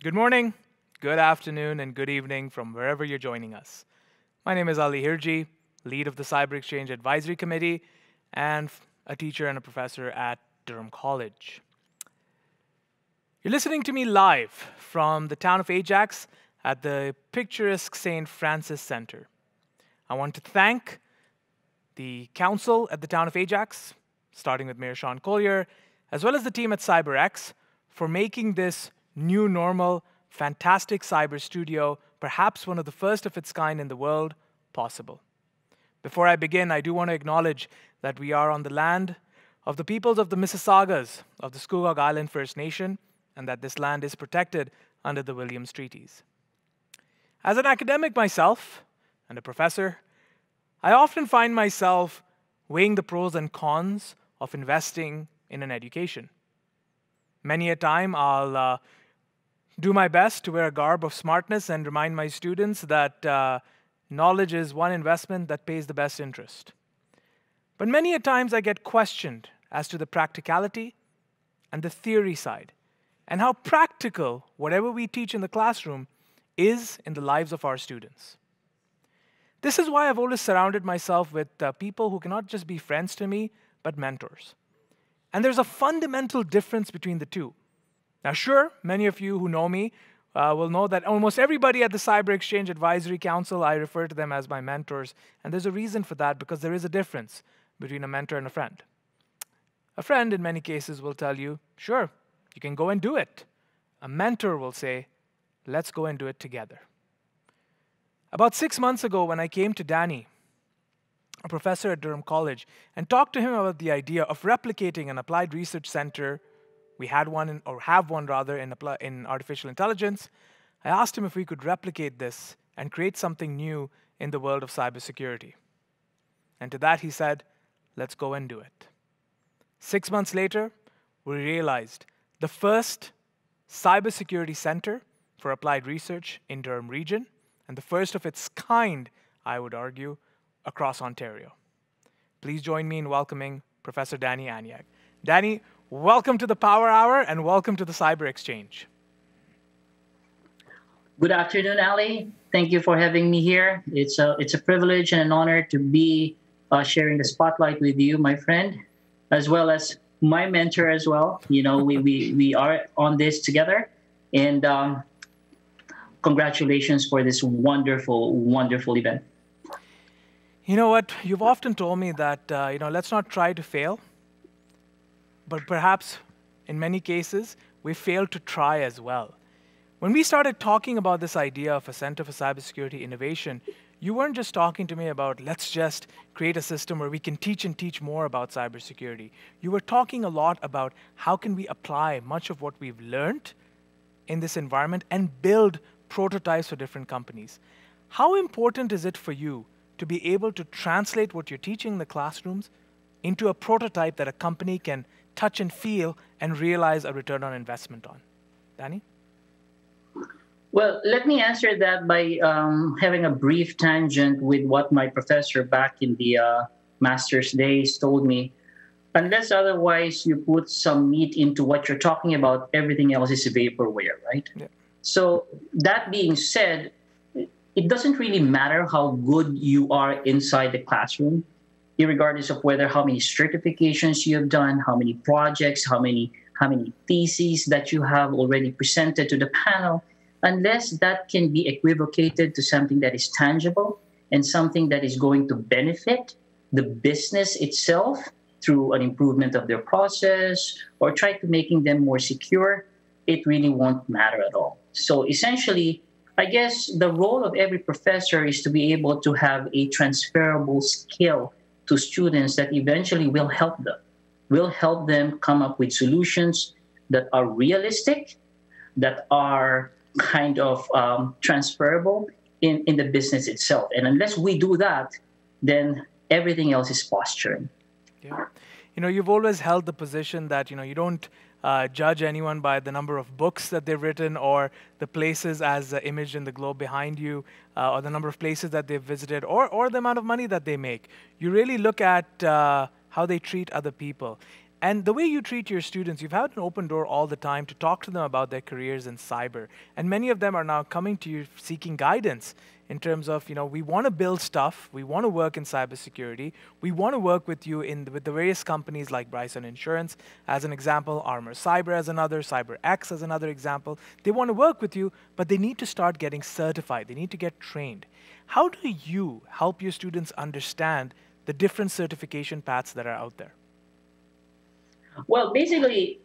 Good morning, good afternoon, and good evening from wherever you're joining us. My name is Ali Hirji, lead of the Cyber Exchange Advisory Committee, and a teacher and a professor at Durham College. You're listening to me live from the town of Ajax at the picturesque St. Francis Center. I want to thank the council at the town of Ajax, starting with Mayor Sean Collier, as well as the team at CyberX, for making this new normal, fantastic cyber studio, perhaps one of the first of its kind in the world, possible. Before I begin, I do want to acknowledge that we are on the land of the peoples of the Mississaugas of the Scugog Island First Nation, and that this land is protected under the Williams Treaties. As an academic myself, and a professor, I often find myself weighing the pros and cons of investing in an education. Many a time I'll do my best to wear a garb of smartness and remind my students that knowledge is one investment that pays the best interest. But many a times I get questioned as to the practicality and the theory side, and how practical whatever we teach in the classroom is in the lives of our students. This is why I've always surrounded myself with people who cannot just be friends to me, but mentors. And there's a fundamental difference between the two. Now, sure, many of you who know me will know that almost everybody at the Cyber Exchange Advisory Council, I refer to them as my mentors. And there's a reason for that, because there is a difference between a mentor and a friend. A friend, in many cases, will tell you, sure, you can go and do it. A mentor will say, let's go and do it together. About 6 months ago, when I came to Danny, a professor at Durham College, and talked to him about the idea of replicating an applied research center, we had one, or have one rather, in artificial intelligence, I asked him if we could replicate this and create something new in the world of cybersecurity. And to that he said, let's go and do it. 6 months later, we realized the first cybersecurity center for applied research in Durham region, and the first of its kind, I would argue, across Ontario. Please join me in welcoming Professor Danny Aniag. Danny, welcome to the Power Hour and welcome to the Cyber Exchange. Good afternoon, Ali. Thank you for having me here. It's a privilege and an honor to be sharing the spotlight with you, my friend, as well as my mentor as well. You know, we are on this together, and congratulations for this wonderful, wonderful event. You know what? You've often told me that, let's not try to fail. But perhaps, in many cases, we failed to try as well. When we started talking about this idea of a Center for Cybersecurity Innovation, you weren't just talking to me about, let's just create a system where we can teach and teach more about cybersecurity. You were talking a lot about how can we apply much of what we've learned in this environment and build prototypes for different companies. How important is it for you to be able to translate what you're teaching in the classrooms into a prototype that a company can touch and feel and realize a return on investment on? Danny? Well, let me answer that by having a brief tangent with what my professor back in the master's days told me. Unless otherwise you put some meat into what you're talking about, everything else is vaporware, right? Yeah. So that being said, it doesn't really matter how good you are inside the classroom, regardless of how many certifications you have done, how many projects, how many theses that you have already presented to the panel, unless that can be equivocated to something that is tangible and something that is going to benefit the business itself through an improvement of their process or try to making them more secure, it really won't matter at all. So essentially, I guess the role of every professor is to be able to have a transferable skill to students that eventually will help them come up with solutions that are realistic, that are kind of transferable in the business itself. And unless we do that, then everything else is posturing. Yeah. You've always held the position that, you don't judge anyone by the number of books that they've written or the places as imaged in the globe behind you, or the number of places that they've visited, or the amount of money that they make. You really look at how they treat other people. And the way you treat your students, you've had an open door all the time to talk to them about their careers in cyber. And many of them are now coming to you seeking guidance in terms of, we want to build stuff, we want to work in cybersecurity, we want to work with you with the various companies like Bryson Insurance, as an example, Armor Cyber as another, CyberX as another example. They want to work with you, but they need to start getting certified. They need to get trained. How do you help your students understand the different certification paths that are out there? Well, basically,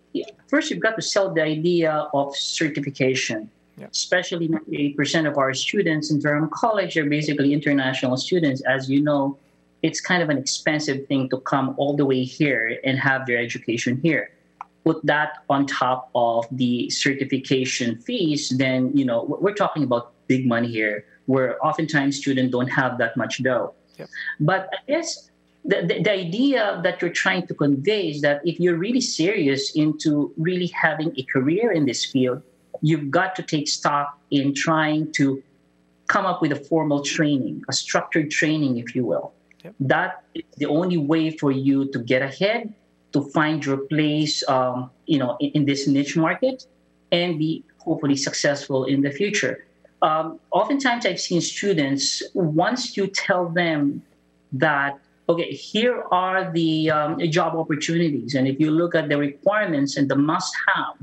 first you've got to sell the idea of certification. Yeah. Especially 98% of our students in Durham College are basically international students. As you know, it's kind of an expensive thing to come all the way here and have their education here. Put that on top of the certification fees, then, we're talking about big money here, where oftentimes students don't have that much dough. Yep. But I guess the idea that you're trying to convey is that if you're really serious into really having a career in this field, you've got to take stock in trying to come up with a formal training, a structured training, if you will. Yep. That is the only way for you to get ahead, to find your place, in this niche market, and be hopefully successful in the future. Oftentimes, I've seen students, once you tell them that, okay, here are the job opportunities, and if you look at the requirements and the must-have,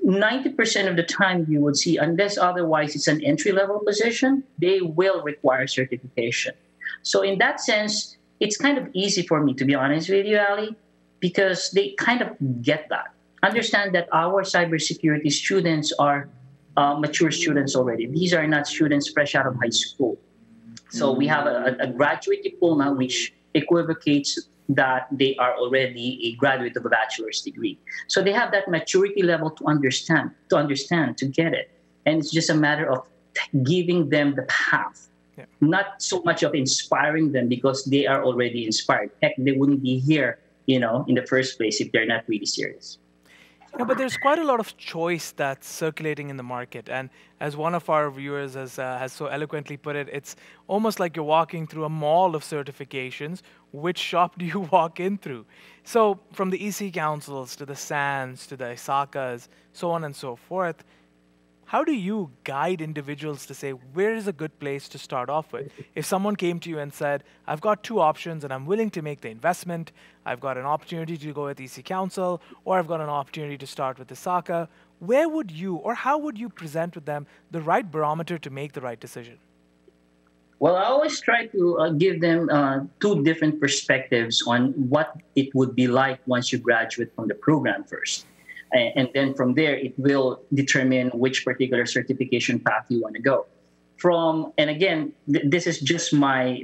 90% of the time you would see, unless otherwise it's an entry-level position, they will require certification. So in that sense, it's kind of easy for me, to be honest with you, Ali, because they kind of get that. Understand that our cybersecurity students are mature students already. These are not students fresh out of high school. So we have a graduate diploma, which equivocates that they are already a graduate of a bachelor's degree. So they have that maturity level to understand, to get it. And it's just a matter of giving them the path, not so much of inspiring them because they are already inspired. Heck, they wouldn't be here, in the first place if they're not really serious. But there's quite a lot of choice that's circulating in the market. And as one of our viewers has so eloquently put it, it's almost like you're walking through a mall of certifications. Which shop do you walk in through? So from the EC Councils to the SANS to the ISACAs, so on and so forth, how do you guide individuals to say, where is a good place to start off with? If someone came to you and said, I've got two options and I'm willing to make the investment, I've got an opportunity to go with EC Council, or I've got an opportunity to start with ISACA, where would you, or how would you present with them the right barometer to make the right decision? Well, I always try to give them two different perspectives on what it would be like once you graduate from the program first. And then from there, it will determine which particular certification path you want to go. And again, this is just my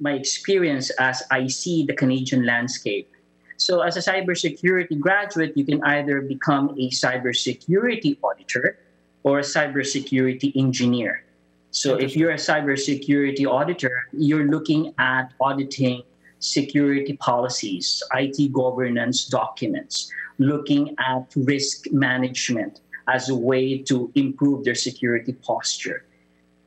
experience as I see the Canadian landscape. So as a cybersecurity graduate, you can either become a cybersecurity auditor or a cybersecurity engineer. So if you're a cybersecurity auditor, you're looking at auditing security policies, IT governance documents, looking at risk management as a way to improve their security posture.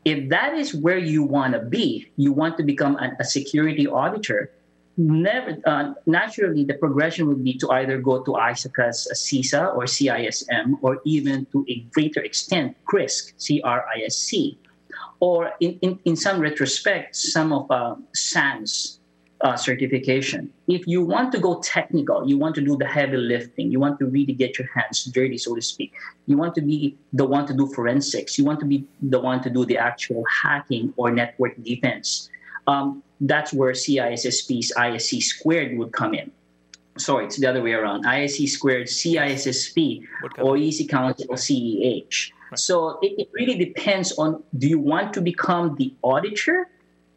If that is where you want to be, you want to become a security auditor, naturally the progression would be to either go to ISACA's CISA or CISM, or even to a greater extent, CRISC, CRISC, or in some retrospect, some of SANS, certification. If you want to go technical, you want to do the heavy lifting, you want to really get your hands dirty, so to speak, you want to be the one to do forensics, you want to be the one to do the actual hacking or network defense, that's where CISSP's ISC squared would come in. Sorry, it's the other way around. ISC squared, CISSP, or EC Council, CEH. Right. So it really depends on, do you want to become the auditor,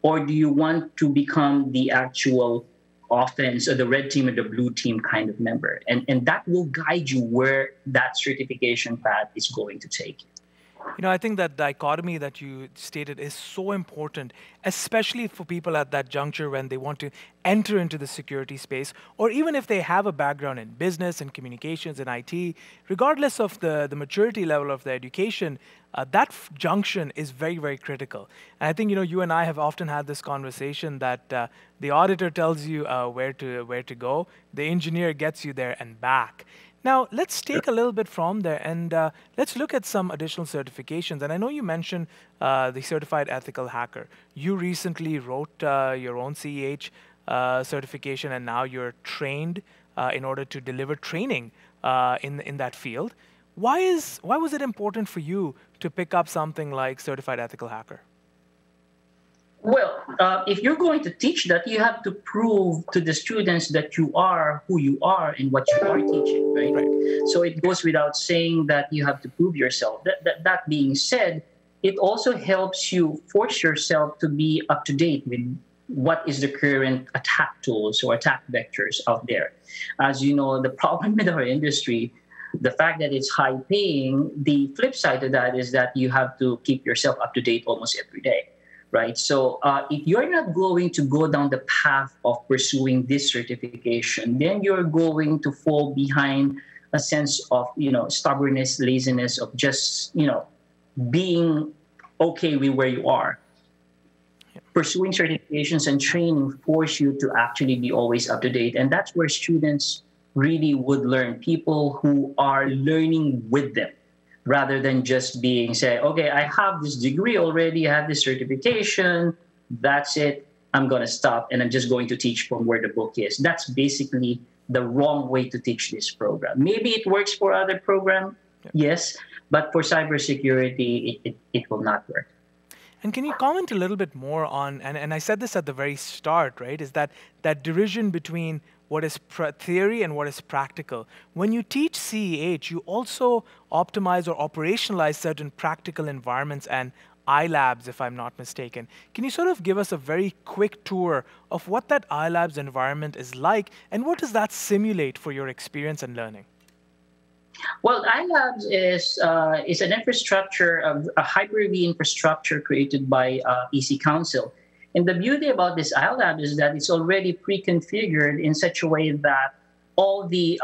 or do you want to become the actual offense or the red team or the blue team kind of member? And that will guide you where that certification path is going to take you. I think that dichotomy that you stated is so important, especially for people at that juncture when they want to enter into the security space, or even if they have a background in business and communications and IT, regardless of the maturity level of their education, that junction is very, very critical. And I think, you and I have often had this conversation that the auditor tells you where to go, the engineer gets you there and back. Now, let's take a little bit from there and let's look at some additional certifications. And I know you mentioned the Certified Ethical Hacker. You recently wrote your own CEH certification, and now you're trained in order to deliver training in that field. Why was it important for you to pick up something like Certified Ethical Hacker? Well, if you're going to teach that, you have to prove to the students that you are who you are and what you are teaching, right? So it goes without saying that you have to prove yourself. That being said, it also helps you force yourself to be up to date with what is the current attack tools or attack vectors out there. As you know, the problem with our industry, the fact that it's high paying, the flip side of that is that you have to keep yourself up to date almost every day. Right. So if you're not going to go down the path of pursuing this certification, then you're going to fall behind a sense of, stubbornness, laziness, of just, being okay with where you are. Pursuing certifications and training force you to actually be always up to date. And that's where students really would learn, people who are learning with them, rather than just being say, okay, I have this degree already, I have this certification, that's it, I'm going to stop and I'm just going to teach from where the book is. That's basically the wrong way to teach this program. Maybe it works for other programs, yes, but for cybersecurity, it will not work. And can you comment a little bit more on, and I said this at the very start, right, is that derision between what is theory and what is practical. When you teach CEH, you also optimize or operationalize certain practical environments and iLabs, if I'm not mistaken. Can you sort of give us a very quick tour of what that iLabs environment is like, and what does that simulate for your experience and learning? Well, iLabs is an infrastructure, a Hyper-V infrastructure created by EC Council. And the beauty about this iLab is that it's already pre-configured in such a way that all the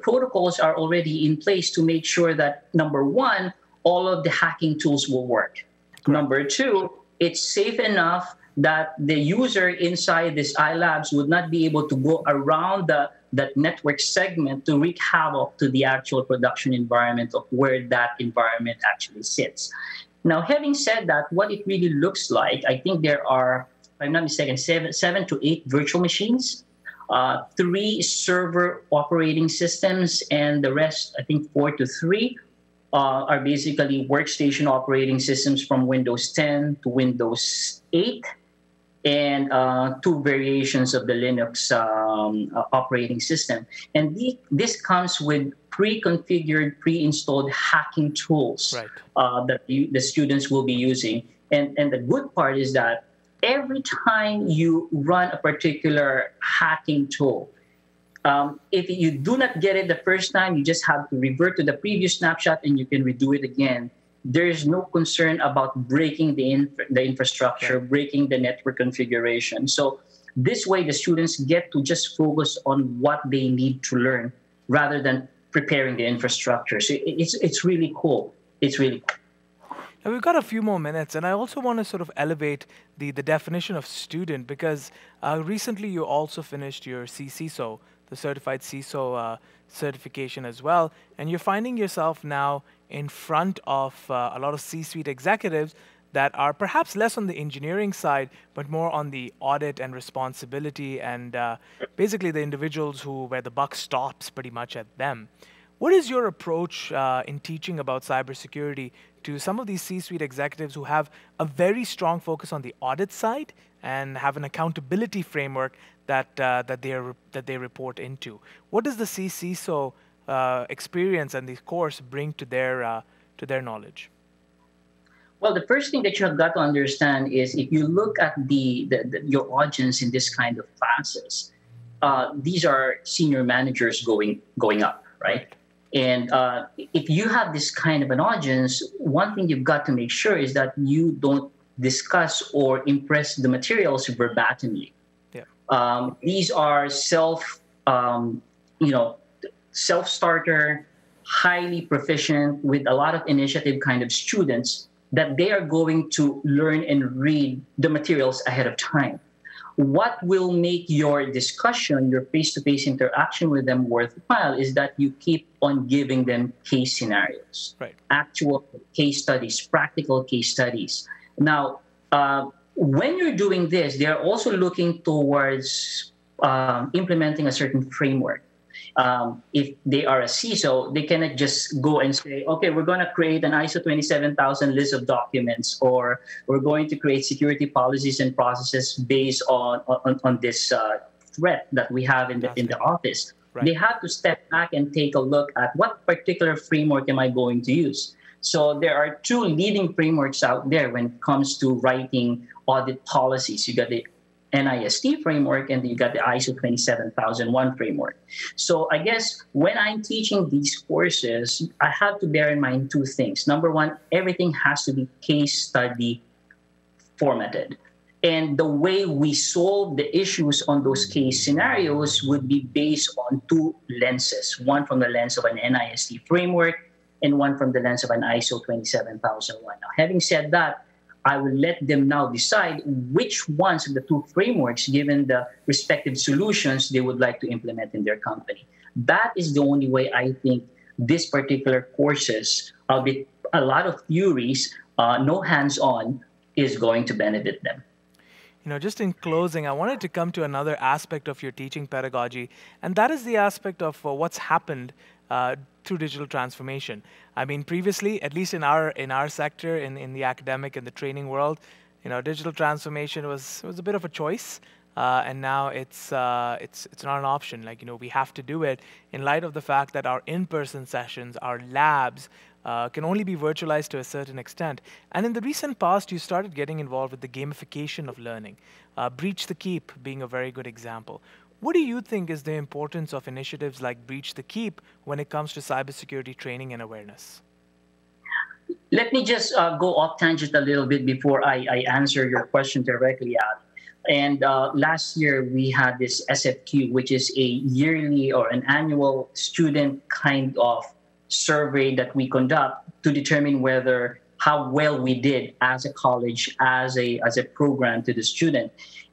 protocols are already in place to make sure that, number one, all of the hacking tools will work. Correct. Number two, it's safe enough that the user inside this iLabs would not be able to go around that network segment to wreak havoc to the actual production environment of where that environment actually sits. Now, having said that, what it really looks like, I think there are, if I'm not mistaken, seven to eight virtual machines, 3 server operating systems, and the rest, I think 4 to 3, are basically workstation operating systems from Windows 10 to Windows 8, and 2 variations of the Linux operating system. And this comes with pre-configured, pre-installed hacking tools, right, that the students will be using. And the good part is that every time you run a particular hacking tool, if you do not get it the first time, you just have to revert to the previous snapshot and you can redo it again. There is no concern about breaking the infrastructure, right, breaking the network configuration. So this way, the students get to just focus on what they need to learn rather than preparing the infrastructure. So it's really cool. It's really cool. Now, we've got a few more minutes, and I also want to sort of elevate the definition of student, because recently you also finished your CCISO, the Certified CISO certification as well, and you're finding yourself now in front of a lot of C-suite executives that are perhaps less on the engineering side, but more on the audit and responsibility, and basically the individuals where the buck stops pretty much at them. What is your approach in teaching about cybersecurity to some of these C-suite executives who have a very strong focus on the audit side and have an accountability framework that they report into? What does the CCISO experience and the course bring to their knowledge? Well, the first thing that you have got to understand is, if you look at your audience in this kind of classes, these are senior managers going up, right? And if you have this kind of an audience, one thing you've got to make sure is that you don't discuss or impress the materials verbatimly. Yeah. These are you know, self-starter, highly proficient with a lot of initiative kind of students that they are going to learn and read the materials ahead of time. What will make your discussion, your face-to-face interaction with them worthwhile is that you keep on giving them case scenarios, Right. actual case studies, practical case studies. Now, when you're doing this, they are also looking towards implementing a certain framework. If they are a CISO, they cannot just go and say, okay, we're going to create an ISO 27000 list of documents, or we're going to create security policies and processes based on this threat that we have in the office. Right. They have to step back and take a look at what particular framework am I going to use. So there are two leading frameworks out there when it comes to writing audit policies. You got the NIST framework, and you got the ISO 27001 framework. So I guess when I'm teaching these courses, I have to bear in mind two things. Number one, everything has to be case study formatted. And the way we solve the issues on those case scenarios would be based on two lenses, one from the lens of an NIST framework and one from the lens of an ISO 27001. Now, having said that, I will let them now decide which ones of the two frameworks, given the respective solutions, they would like to implement in their company. That is the only way I think this particular courses, albeit a lot of theories, no hands-on, is going to benefit them. You know, just in closing, I wanted to come to another aspect of your teaching pedagogy, and that is the aspect of what's happened through digital transformation. I mean, previously, at least in our sector, in the academic and the training world, you know, digital transformation was a bit of a choice, and now it's not an option. Like, you know, we have to do it in light of the fact that our in-person sessions, our labs, can only be virtualized to a certain extent. And in the recent past, you started getting involved with the gamification of learning, Breach the Keep being a very good example. What do you think is the importance of initiatives like Breach the Keep when it comes to cybersecurity training and awareness? Let me just go off tangent a little bit before I answer your question directly, Al. And last year we had this SFQ, which is a yearly or an annual student kind of survey that we conduct to determine whether how well we did as a college, as a program to the student.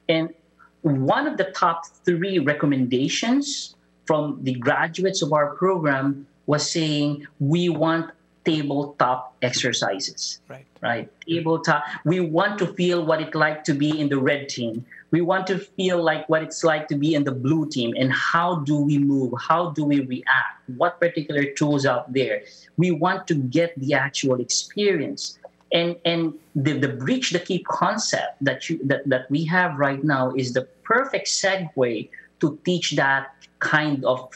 And one of the top three recommendations from the graduates of our program was saying we want tabletop exercises. Right? Tabletop. We want to feel what it's like to be in the red team. We want to feel like what it's like to be in the blue team. And how do we move? How do we react? What particular tools out there? We want to get the actual experience. And the breach the keep concept that we have right now is the perfect segue to teach that kind of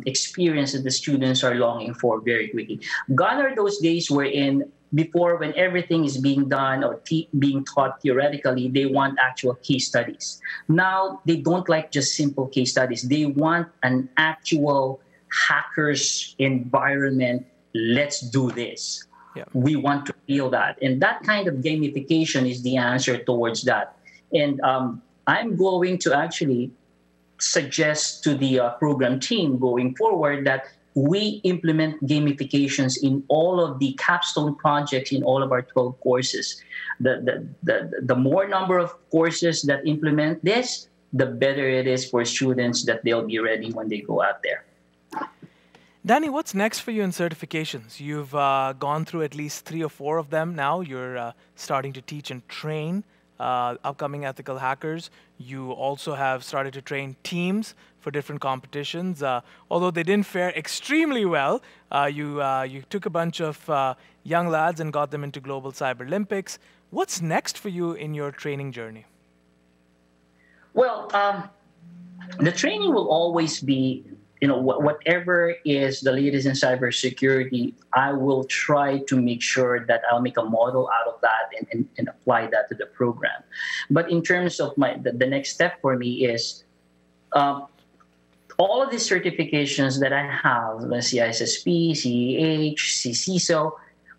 experience that the students are longing for very quickly. Gone are those days wherein before, when everything is being done or being taught theoretically, they want actual case studies. Now they don't like just simple case studies. They want an actual hacker's environment. Let's do this. Yeah. We want to feel that. And that kind of gamification is the answer towards that. And I'm going to actually suggest to the program team going forward that we implement gamifications in all of the capstone projects in all of our 12 courses. The more number of courses that implement this, the better it is for students that they'll be ready when they go out there. Danny, what's next for you in certifications? You've gone through at least 3 or 4 of them now. You're starting to teach and train upcoming ethical hackers. You also have started to train teams for different competitions. Although they didn't fare extremely well, you took a bunch of young lads and got them into Global Cyber Olympics. What's next for you in your training journey? Well, the training will always be, whatever is the latest in cybersecurity, I will try to make sure that I'll make a model out of that and apply that to the program. But in terms of the next step for me is all of these certifications that I have, the CISSP, CEH, CCISO,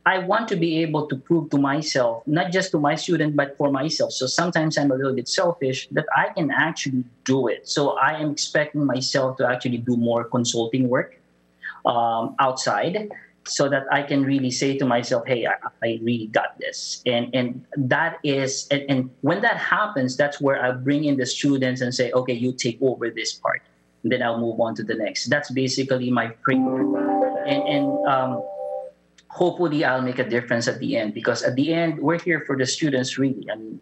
I want to be able to prove to myself, not just to my student, but for myself. So sometimes I'm a little bit selfish that I can actually do it. So I am expecting myself to actually do more consulting work outside so that I can really say to myself, hey, I really got this. And that is, and when that happens, that's where I bring in the students and say, okay, you take over this part. And then I'll move on to the next. That's basically my framework. And hopefully I'll make a difference at the end, because at the end, we're here for the students, really. I mean,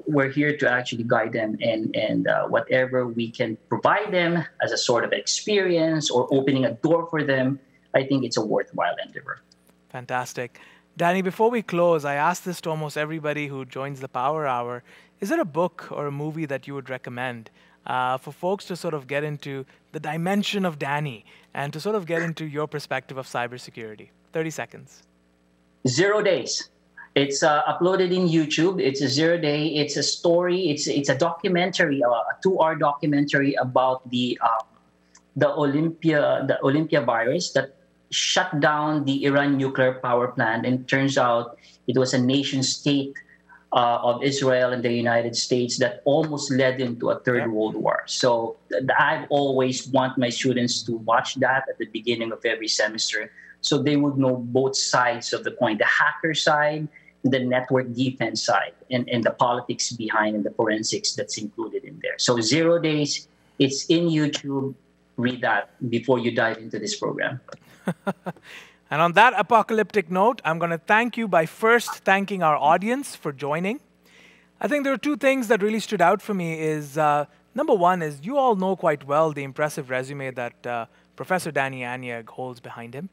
we're here to actually guide them, and whatever we can provide them as a sort of experience or opening a door for them, I think it's a worthwhile endeavor. Fantastic. Danny, before we close, I ask this to almost everybody who joins the Power Hour. Is there a book or a movie that you would recommend for folks to sort of get into the dimension of Danny and to sort of get into your perspective of cybersecurity? 30 seconds. 0 days. It's uploaded in YouTube. It's a 0 day. It's a story. It's a documentary, a 2 hour documentary about the Olympia virus that shut down the Iran nuclear power plant. And it turns out it was a nation state of Israel and the United States that almost led into a third world war. So I've always want my students to watch that at the beginning of every semester, so they would know both sides of the coin, the hacker side, the network defense side, and the politics behind and the forensics that's included in there. So 0 days, it's in YouTube. Read that before you dive into this program. And on that apocalyptic note, I'm going to thank you by first thanking our audience for joining. I think there are two things that really stood out for me is, number one is you all know quite well the impressive resume that Professor Danny Aniag holds behind him.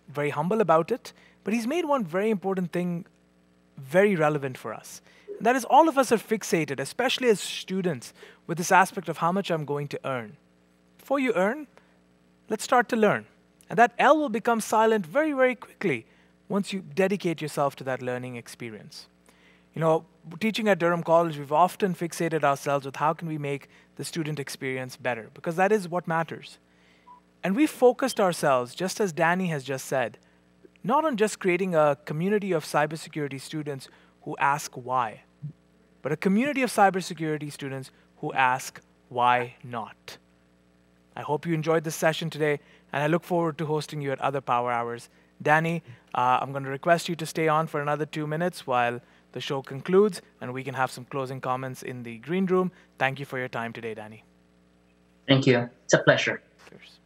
Very humble about it, but he's made one very important thing very relevant for us. And that is all of us are fixated, especially as students, with this aspect of how much I'm going to earn. Before you earn, let's start to learn. And that L will become silent very, very quickly once you dedicate yourself to that learning experience. You know, teaching at Durham College, we've often fixated ourselves with how can we make the student experience better, because that is what matters. And we focused ourselves, just as Danny has just said, not on just creating a community of cybersecurity students who ask why, but a community of cybersecurity students who ask why not. I hope you enjoyed this session today, and I look forward to hosting you at other Power Hours. Danny, I'm going to request you to stay on for another 2 minutes while the show concludes, and we can have some closing comments in the green room. Thank you for your time today, Danny. Thank you. It's a pleasure. Cheers.